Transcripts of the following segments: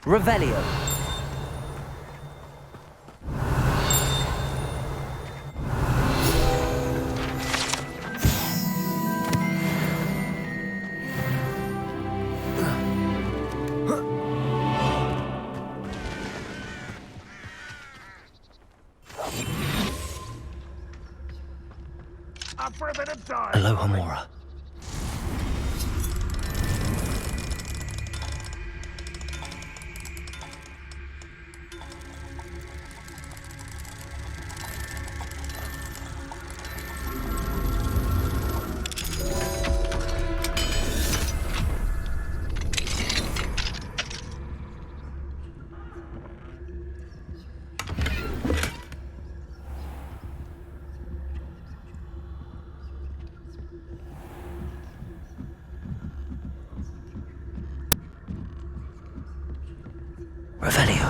Revelio. Up for a bit of time. Aloha Mora. Revelio.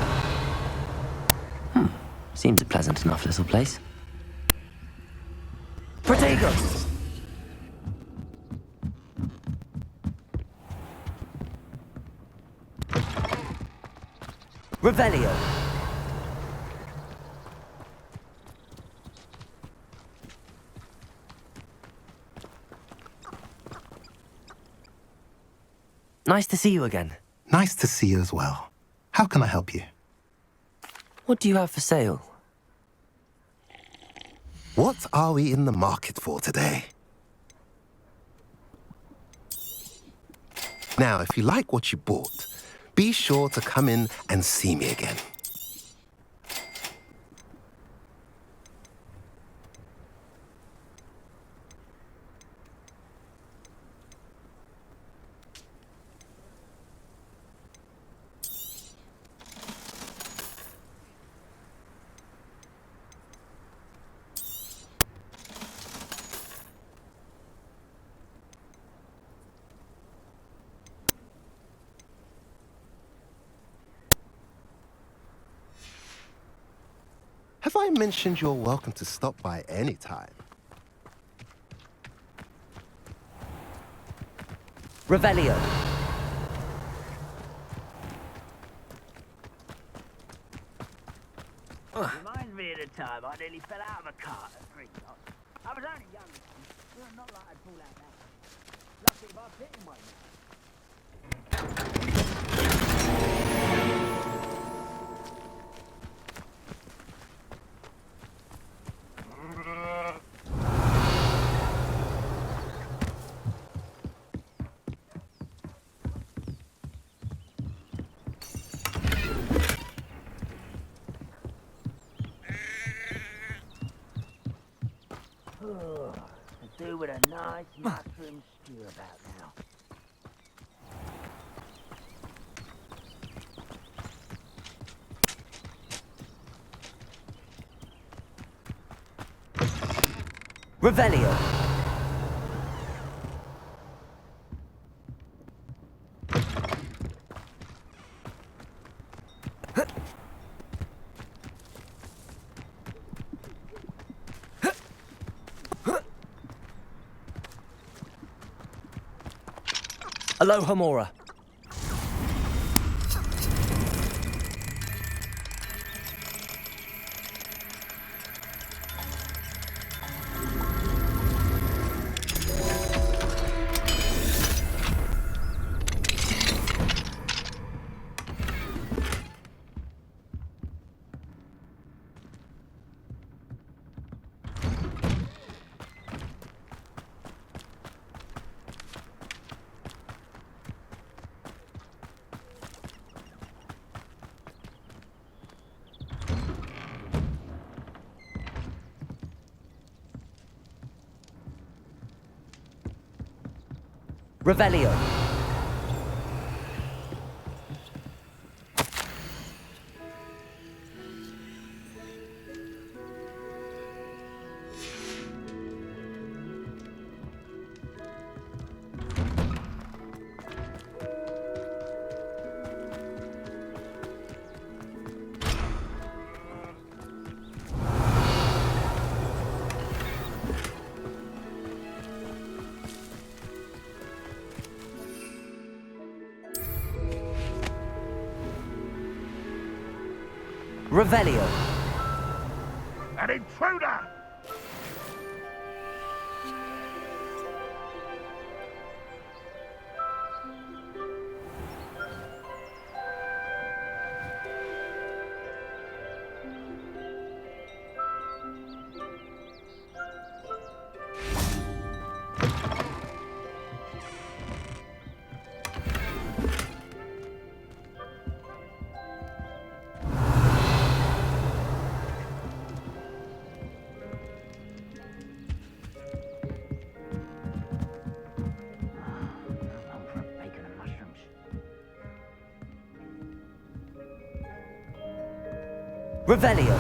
Seems a pleasant enough little place. Protego! Revelio. Nice to see you again. Nice to see you as well. How can I help you? What do you have for sale? What are we in the market for today? Now, if you like what you bought, be sure to come in and see me again. Have I mentioned you're welcome to stop by any time? Revelio. Reminds me of the time I nearly fell out of a cart at 3 o'clock. I was only young, well, not like I'd fall out now. Lucky if I fit in one. To do with a nice mushroom stew about now. Revelio. Aloha Mora. Revelio. Revelio. An intruder! I'm for bacon and mushrooms. Revelio.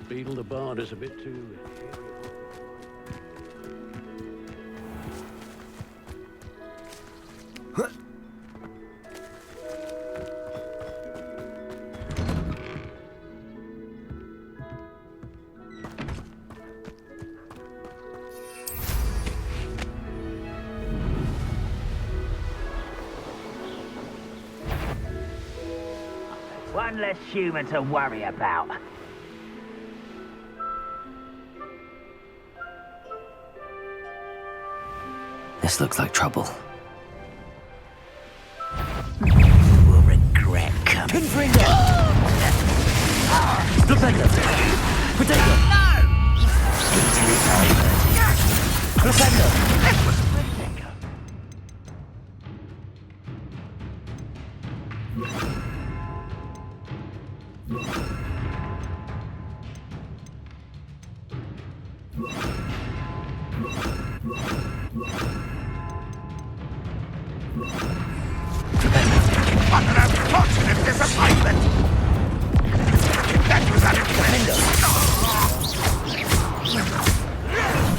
Beetle the Bard is a bit too... One less human to worry about. This looks like trouble. You will regret coming. Confringo! Stupendo! Potato! Stupendo! What an unfortunate disappointment! That was unintended!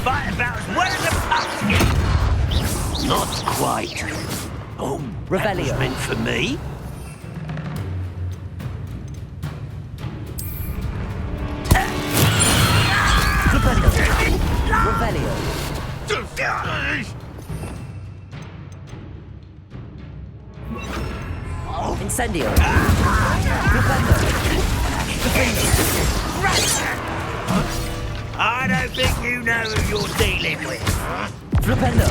Fight about as well as a pumpkin! Not quite. Oh, that was Revelio. meant for me? Stupendo! Revelio. Incendio. Stupendo! I don't think you know who you're dealing with. Flipendo!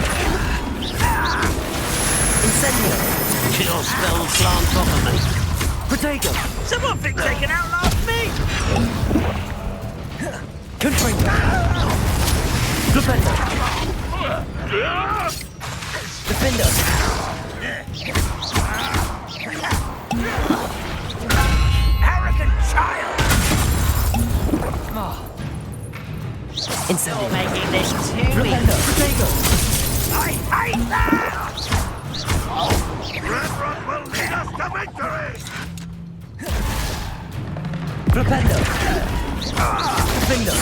Incendio! Chill spell plant off of me. Potato! Someone thinks they can outlast me! Confringo! Flipendo! Defendo! Arrogant child! Incendio! You're making this too Flipendo! Potato! I hate that! Red Rock will lead us to victory! Flipendo! Defendo!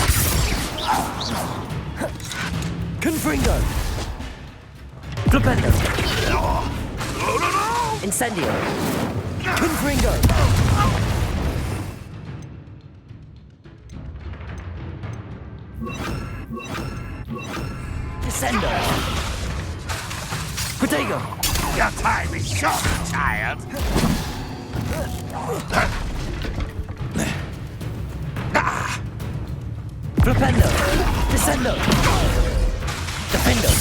Confringo! Flipendo! Incendio! Confringo! Descendo! Potato! Your time is short, child! Flipendo! Descendo! Defendo!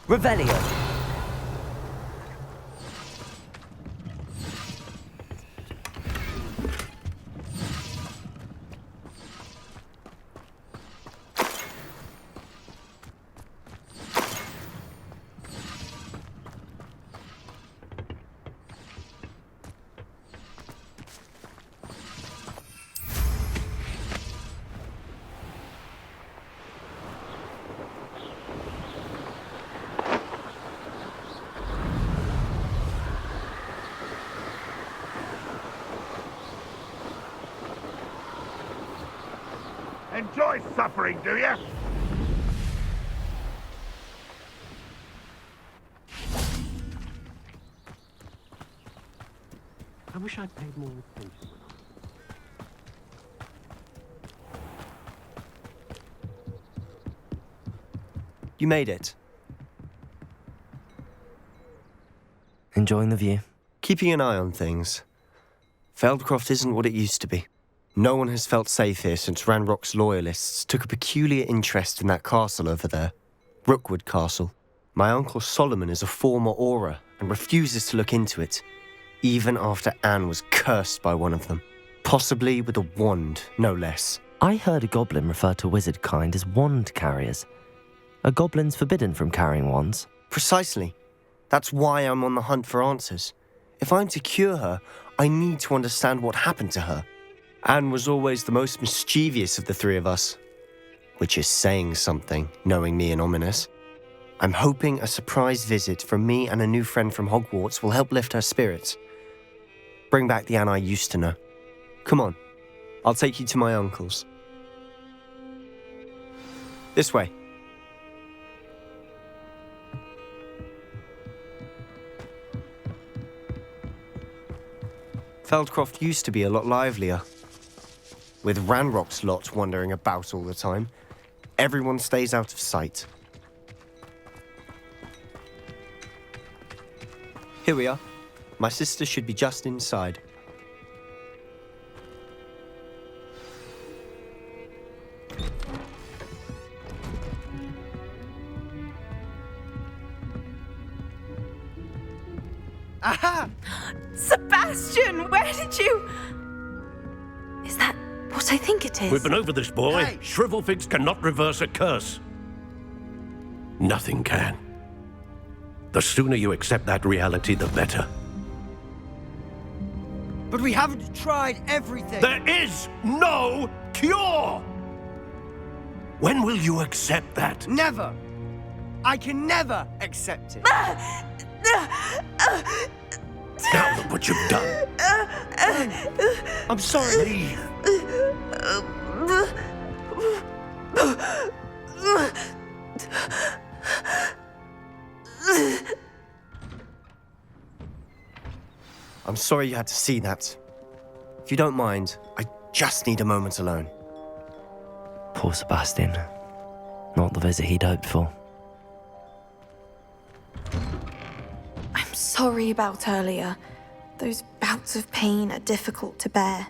Revelio! Enjoy suffering, do you? I wish I'd paid more attention. You made it. Enjoying the view? Keeping an eye on things. Feldcroft isn't what it used to be. No one has felt safe here since Ranrock's loyalists took a peculiar interest in that castle over there. Rookwood Castle. My uncle Solomon is a former Auror and refuses to look into it, even after Anne was cursed by one of them. Possibly with a wand, no less. I heard a goblin refer to wizard kind as wand carriers. Are goblins forbidden from carrying wands? Precisely. That's why I'm on the hunt for answers. If I'm to cure her, I need to understand what happened to her. Anne was always the most mischievous of the three of us. Which is saying something, knowing me and Ominous. I'm hoping a surprise visit from me and a new friend from Hogwarts will help lift her spirits. Bring back the Anne I used to know. Come on, I'll take you to my uncle's. This way. Feldcroft used to be a lot livelier. With Ranrock's lot wandering about all the time, everyone stays out of sight. Here we are. My sister should be just inside. Aha! Sebastian, where did you... Is that what I think it is? We've been over this, boy. Hey. Shrivelfigs cannot reverse a curse. Nothing can. The sooner you accept that reality, the better. But we haven't tried everything. There is no cure! When will you accept that? Never. I can never accept it. Now look what you've done. I'm sorry. Leave. I'm sorry you had to see that. If you don't mind, I just need a moment alone. Poor Sebastian. Not the visit he'd hoped for. I'm sorry about earlier. Those bouts of pain are difficult to bear.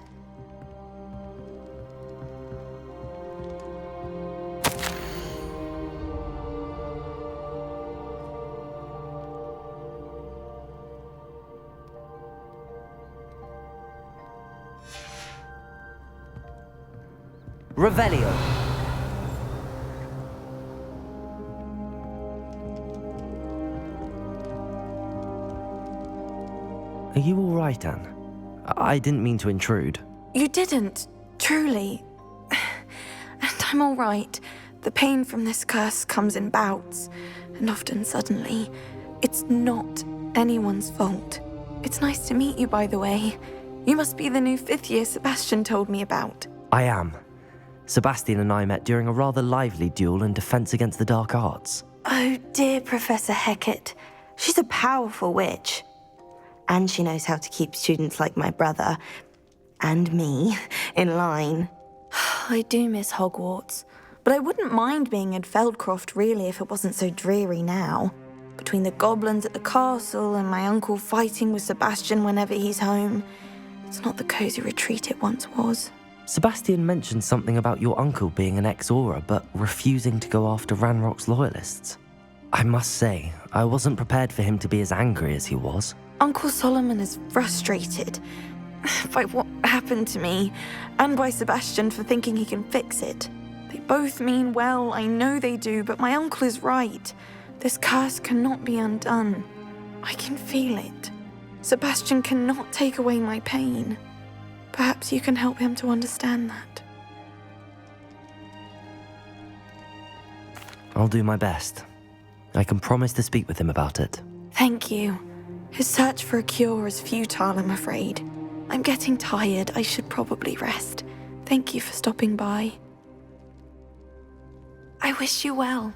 Revelio. Are you all right, Anne? I didn't mean to intrude. You didn't, truly. And I'm all right. The pain from this curse comes in bouts, and often suddenly. It's not anyone's fault. It's nice to meet you, by the way. You must be the new 5th year Sebastian told me about. I am. Sebastian and I met during a rather lively duel in Defense Against the Dark Arts. Oh, dear Professor Hecat. She's a powerful witch. And she knows how to keep students like my brother, and me, in line. I do miss Hogwarts, but I wouldn't mind being in Feldcroft, really, if it wasn't so dreary now. Between the goblins at the castle and my uncle fighting with Sebastian whenever he's home, it's not the cosy retreat it once was. Sebastian mentioned something about your uncle being an ex-Auror, but refusing to go after Ranrock's loyalists. I must say, I wasn't prepared for him to be as angry as he was. Uncle Solomon is frustrated by what happened to me, and by Sebastian for thinking he can fix it. They both mean well, I know they do, but my uncle is right. This curse cannot be undone. I can feel it. Sebastian cannot take away my pain. Perhaps you can help him to understand that. I'll do my best. I can promise to speak with him about it. Thank you. His search for a cure is futile, I'm afraid. I'm getting tired. I should probably rest. Thank you for stopping by. I wish you well.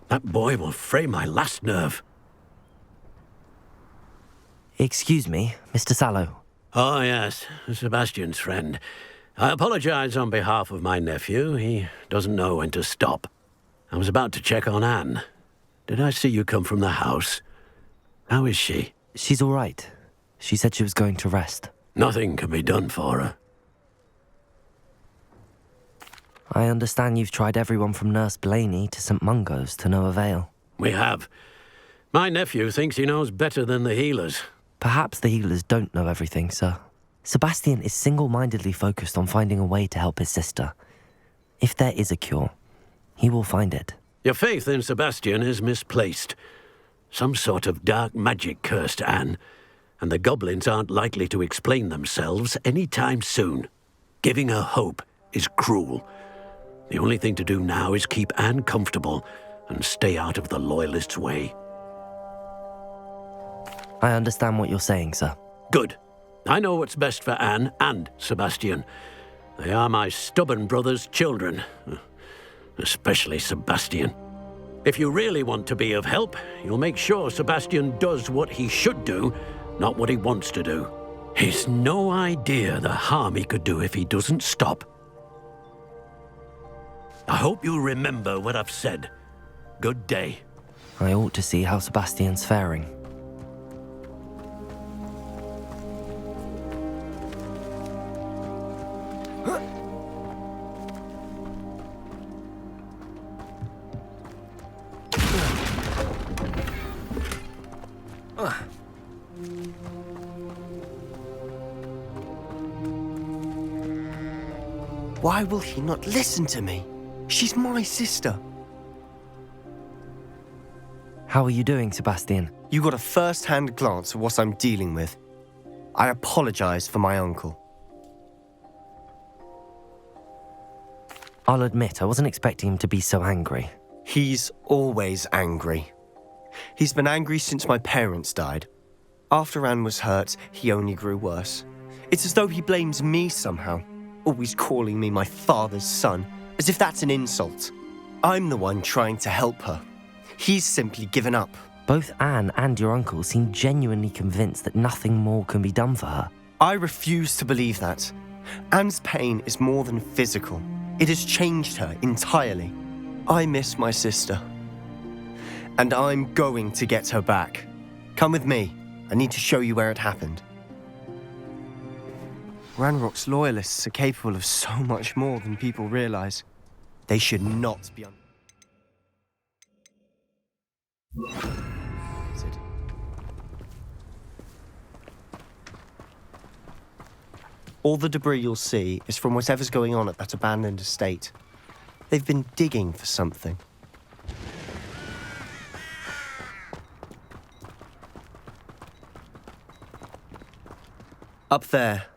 That boy will fray my last nerve. Excuse me, Mr. Sallow. Oh, yes, Sebastian's friend. I apologize on behalf of my nephew. He doesn't know when to stop. I was about to check on Anne. Did I see you come from the house? How is she? She's all right. She said she was going to rest. Nothing can be done for her. I understand you've tried everyone from Nurse Blaney to St. Mungo's to no avail. We have. My nephew thinks he knows better than the healers. Perhaps the healers don't know everything, sir. Sebastian is single-mindedly focused on finding a way to help his sister. If there is a cure, he will find it. Your faith in Sebastian is misplaced. Some sort of dark magic cursed Anne, and the goblins aren't likely to explain themselves any time soon. Giving her hope is cruel. The only thing to do now is keep Anne comfortable and stay out of the Loyalists' way. I understand what you're saying, sir. Good. I know what's best for Anne and Sebastian. They are my stubborn brother's children. Especially Sebastian. If you really want to be of help, you'll make sure Sebastian does what he should do, not what he wants to do. He's no idea the harm he could do if he doesn't stop. I hope you remember what I've said. Good day. I ought to see how Sebastian's faring. Why will he not listen to me? She's my sister. How are you doing, Sebastian? You got a first-hand glance at what I'm dealing with. I apologize for my uncle. I'll admit, I wasn't expecting him to be so angry. He's always angry. He's been angry since my parents died. After Anne was hurt, he only grew worse. It's as though he blames me somehow, always calling me my father's son, as if that's an insult. I'm the one trying to help her. He's simply given up. Both Anne and your uncle seem genuinely convinced that nothing more can be done for her. I refuse to believe that. Anne's pain is more than physical. It has changed her entirely. I miss my sister. And I'm going to get her back. Come with me. I need to show you where it happened. Ranrock's Loyalists are capable of so much more than people realize. They should not be All the debris you'll see is from whatever's going on at that abandoned estate. They've been digging for something. Up there,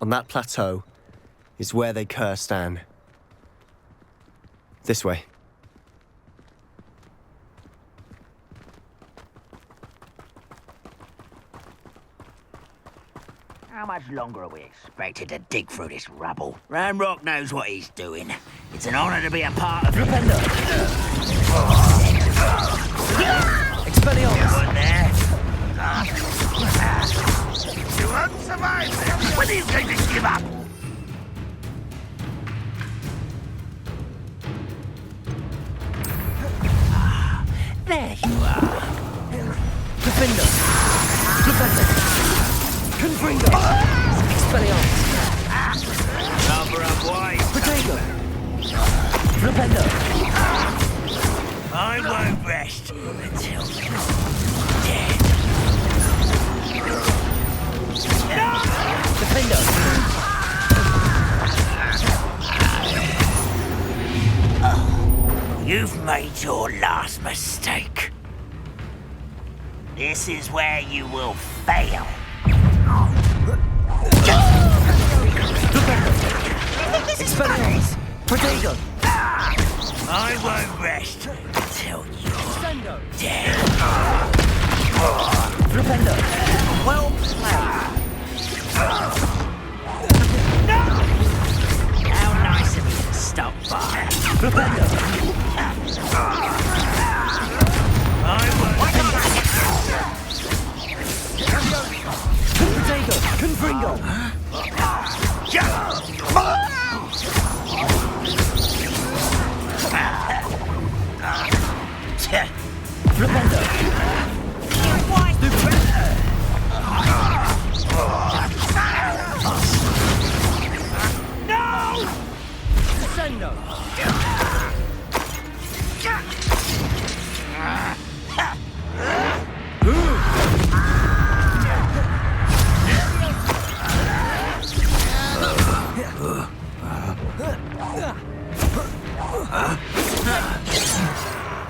on that plateau, is where they cursed Anne. This way. How much longer are we expected to dig through this rubble? Ranrock knows what he's doing. It's an honor to be a part of it. Flipendo! Expelliarmus! One there. You won't survive this! When are you going to give up? There you are. Flipendo! Flipendo! Confringo! Expelliarmus! Cover up wide. Protego! Flipendo! I won't rest until you're dead. Defendo! You've made your last mistake. This is where you will fail. Expelliarmus! Protego! I won't rest until you're Descendo! dead. Flipendo. Well played. How nice of you to stop by. Flipendo. Potato. Confringo. Flipendo. Descendo.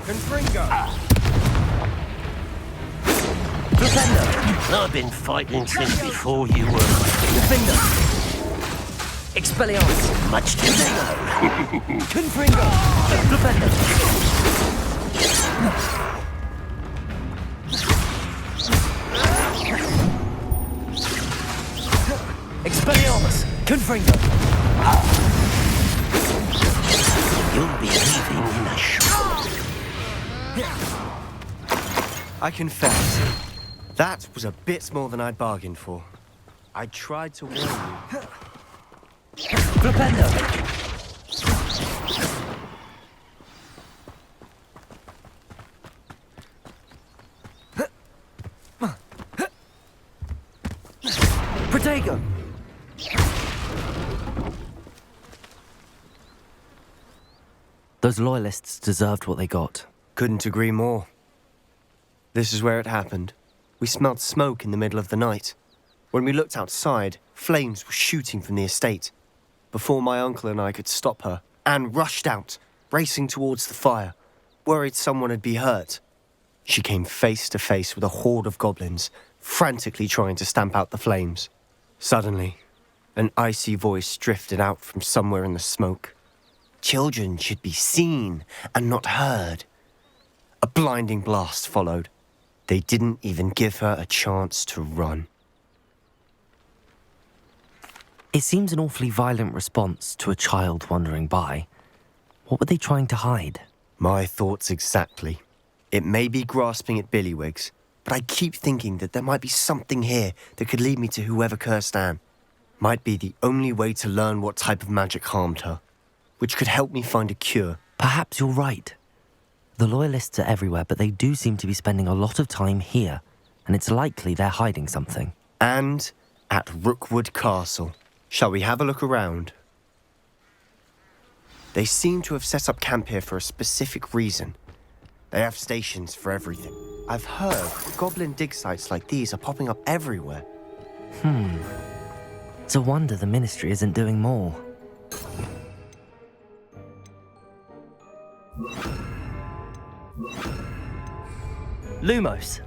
Confringo. Flipendo. I've been fighting since before you were. Defender. Expelliarmus. Much too late. Confringo. Flipendo. Expelliarmus. Confringo. You'll be leaving in a short. I confess, that was a bit more than I'd bargained for. I tried to warn you. Flipendo. Protego. Those loyalists deserved what they got. Couldn't agree more. This is where it happened. We smelled smoke in the middle of the night. When we looked outside, flames were shooting from the estate. Before my uncle and I could stop her, Anne rushed out, racing towards the fire, worried someone had been hurt. She came face to face with a horde of goblins, frantically trying to stamp out the flames. Suddenly, an icy voice drifted out from somewhere in the smoke. Children should be seen and not heard. A blinding blast followed. They didn't even give her a chance to run. It seems an awfully violent response to a child wandering by. What were they trying to hide? My thoughts exactly. It may be grasping at Billywigs, but I keep thinking that there might be something here that could lead me to whoever cursed Anne. Might be the only way to learn what type of magic harmed her, which could help me find a cure. Perhaps you're right. The Loyalists are everywhere, but they do seem to be spending a lot of time here, and it's likely they're hiding something. And at Rookwood Castle. Shall we have a look around? They seem to have set up camp here for a specific reason. They have stations for everything. I've heard goblin dig sites like these are popping up everywhere. It's a wonder the Ministry isn't doing more. Lumos.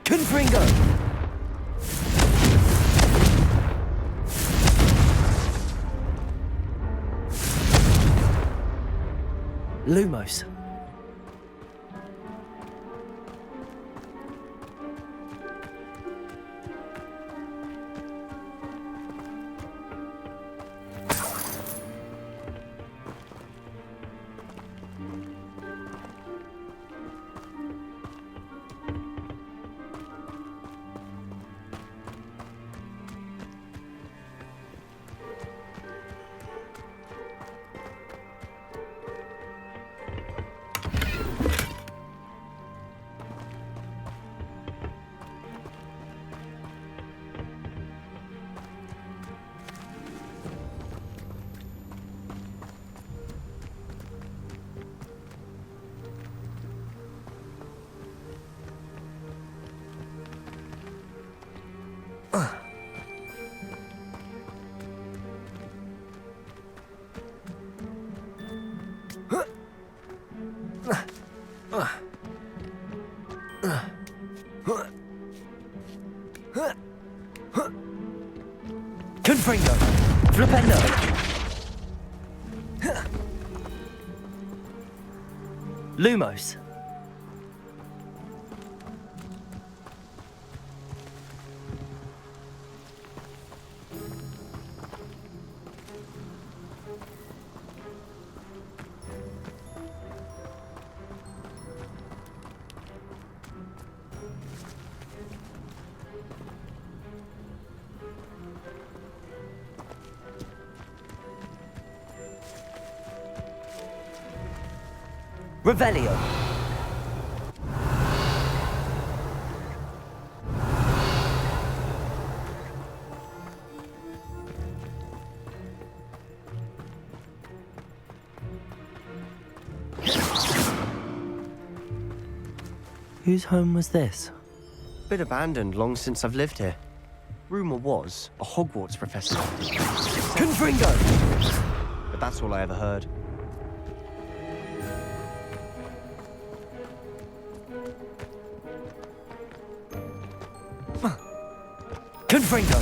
Confringo. Lumos. Confringo! Flipendo! Lumos! Revelio! Whose home was this? Bit abandoned long since I've lived here. Rumour was a Hogwarts professor. Confringo! But that's all I ever heard. Confringo!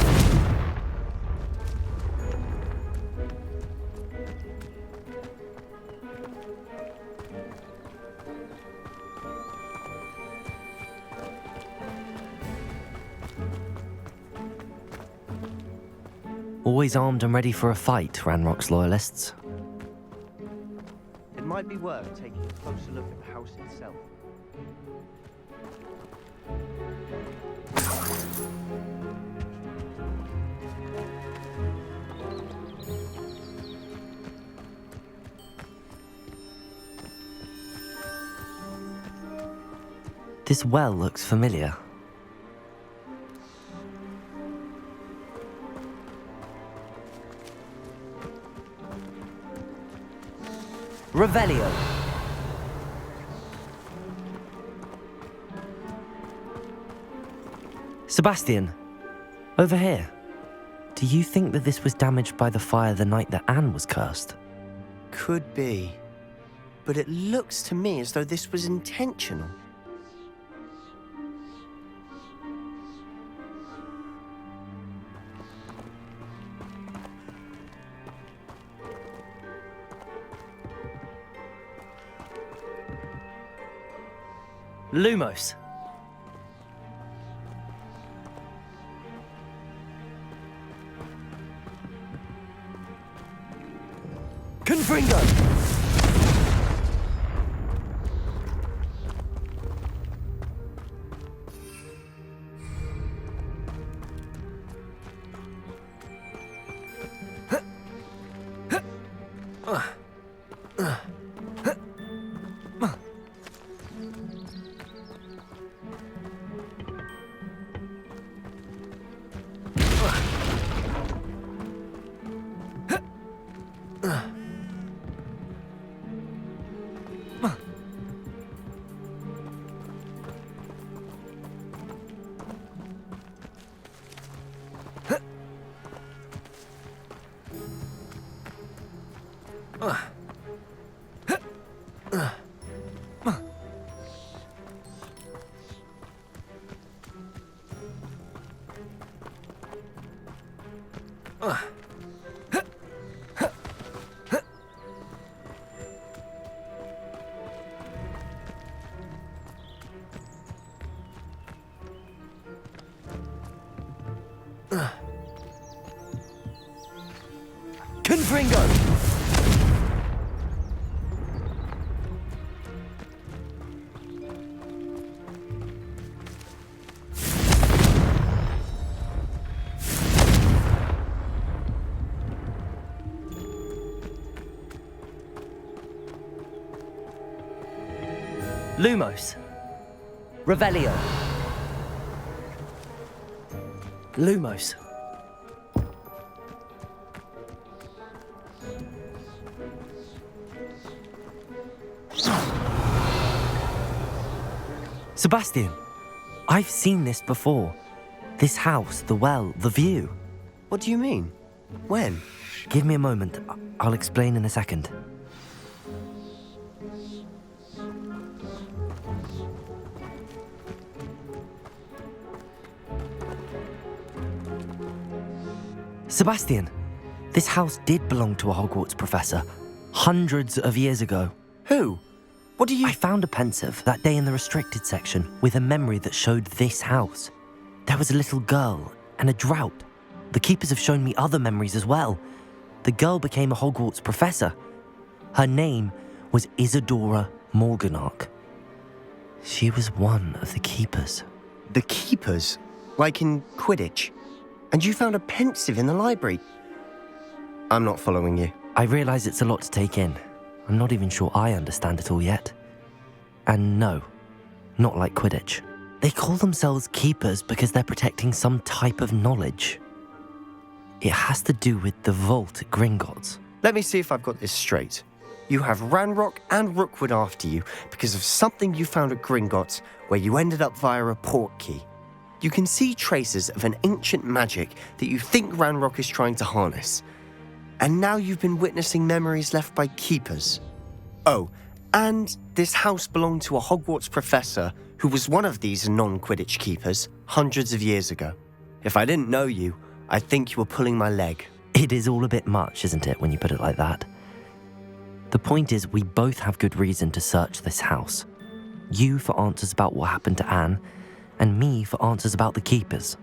Always armed and ready for a fight, Ranrock's loyalists. It might be worth taking a closer look at the house itself. This well looks familiar. Revelio! Sebastian, over here. Do you think that this was damaged by the fire the night that Anne was cursed? Could be. But it looks to me as though this was intentional. Lumos! Confringo! Confringo! Lumos. Revelio. Lumos. Sebastian, I've seen this before. This house, the well, the view. What do you mean? When? Give me a moment. I'll explain in a second. Sebastian, this house did belong to a Hogwarts professor, hundreds of years ago. Who? What do you... I found a pensive that day in the restricted section with a memory that showed this house. There was a little girl and a drought. The keepers have shown me other memories as well. The girl became a Hogwarts professor. Her name was Isadora Morganach. She was one of the keepers. The keepers? Like in Quidditch? And you found a pensive in the library? I'm not following you. I realise it's a lot to take in. I'm not even sure I understand it all yet. And no, not like Quidditch. They call themselves keepers because they're protecting some type of knowledge. It has to do with the vault at Gringotts. Let me see if I've got this straight. You have Ranrock and Rookwood after you because of something you found at Gringotts where you ended up via a portkey. You can see traces of an ancient magic that you think Ranrock is trying to harness. And now you've been witnessing memories left by keepers. Oh, and this house belonged to a Hogwarts professor who was one of these non-Quidditch keepers hundreds of years ago. If I didn't know you, I'd think you were pulling my leg. It is all a bit much, isn't it, when you put it like that? The point is, we both have good reason to search this house. You for answers about what happened to Anne, and me for answers about the keepers.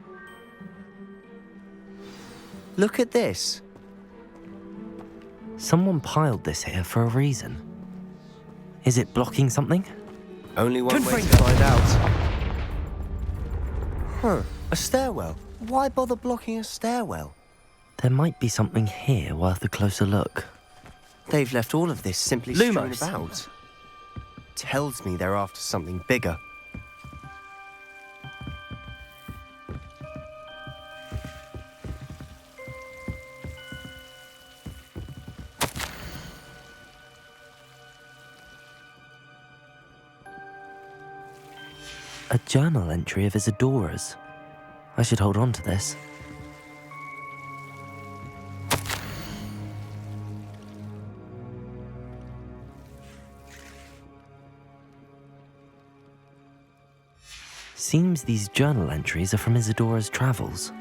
Look at this. Someone piled this here for a reason. Is it blocking something? Only one way to find out. Huh, a stairwell. Why bother blocking a stairwell? There might be something here worth a closer look. They've left all of this simply strewn Lumos. about. Tells me they're after something bigger. A journal entry of Isadora's. I should hold on to this. Seems these journal entries are from Isadora's travels.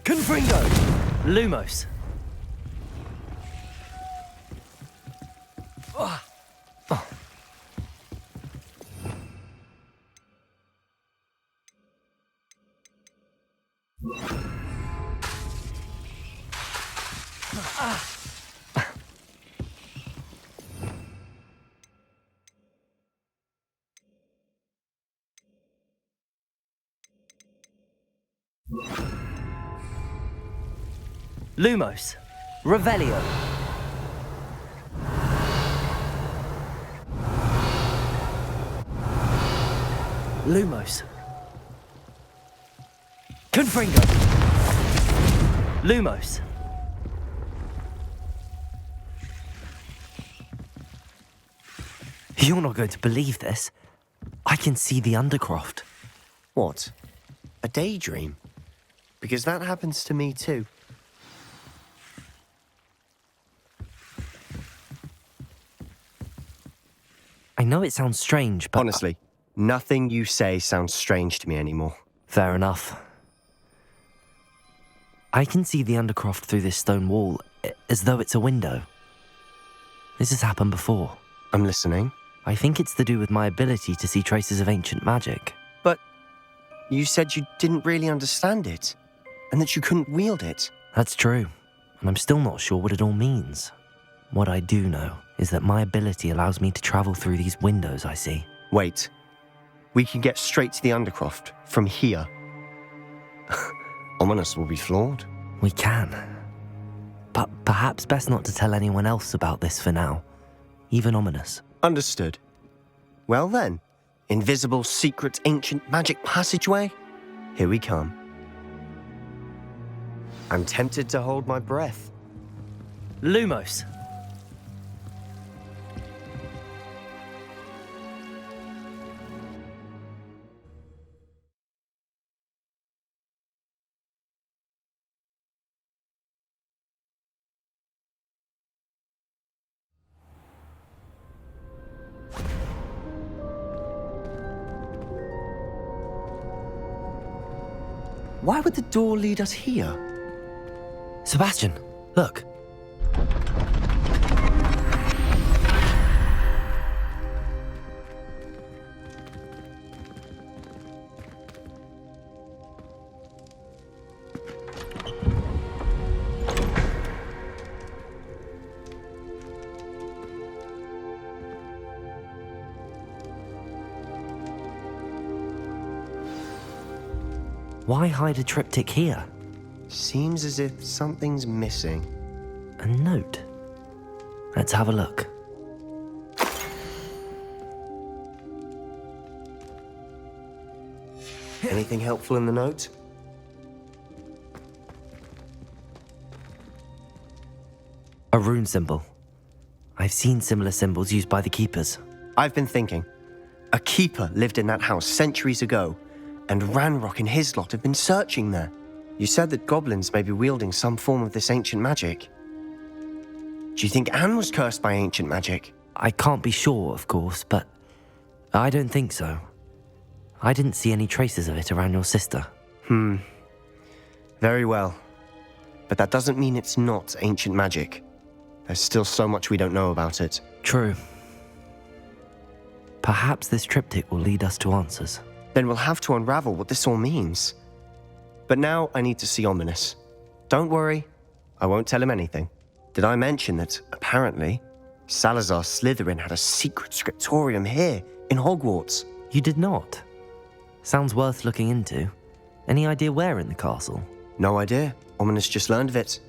Confringo! Lumos. Lumos. Revelio. Lumos. Confringo. Lumos. You're not going to believe this. I can see the Undercroft. What? A daydream? Because that happens to me too. I know it sounds strange, but... Honestly, nothing you say sounds strange to me anymore. Fair enough. I can see the Undercroft through this stone wall, as though it's a window. This has happened before. I'm listening. I think it's to do with my ability to see traces of ancient magic. But you said you didn't really understand it, and that you couldn't wield it. That's true, and I'm still not sure what it all means. What I do know is that my ability allows me to travel through these windows I see. Wait. We can get straight to the Undercroft from here. Ominous will be flawed. We can. But perhaps best not to tell anyone else about this for now. Even Ominous. Understood. Well then, Invisible, secret, ancient magic passageway? Here we come. I'm tempted to hold my breath. Lumos. Why would the door lead us here? Sebastian, look. Why hide a triptych here? Seems as if something's missing. A note. Let's have a look. Anything helpful in the note? A rune symbol. I've seen similar symbols used by the keepers. I've been thinking. A keeper lived in that house centuries ago, and Ranrock and his lot have been searching there. You said that goblins may be wielding some form of this ancient magic. Do you think Anne was cursed by ancient magic? I can't be sure, of course, but I don't think so. I didn't see any traces of it around your sister. Very well. But that doesn't mean it's not ancient magic. There's still so much we don't know about it. True. Perhaps this triptych will lead us to answers. Then we'll have to unravel what this all means. But now I need to see Ominous. Don't worry, I won't tell him anything. Did I mention that, apparently, Salazar Slytherin had a secret scriptorium here, in Hogwarts? You did not? Sounds worth looking into. Any idea where in the castle? No idea. Ominous just learned of it.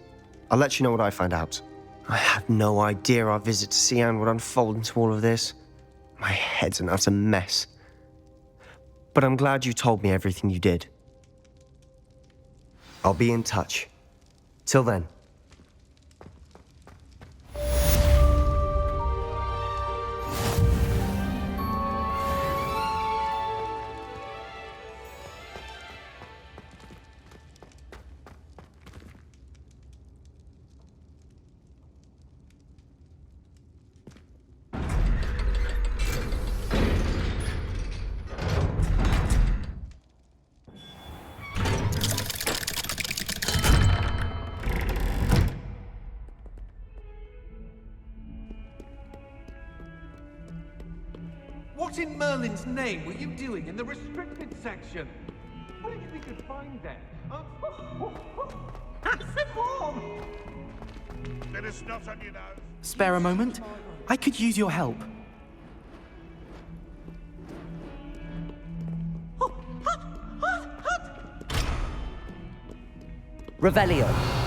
I'll let you know what I find out. I had no idea our visit to Sian would unfold into all of this. My head's an utter mess. But I'm glad you told me everything you did. I'll be in touch. Till then. What in Merlin's name were you doing in the restricted section? What did you think you'd find there? Acid bomb! There is snot on your nose. Spare a moment? I could use your help. Revelio.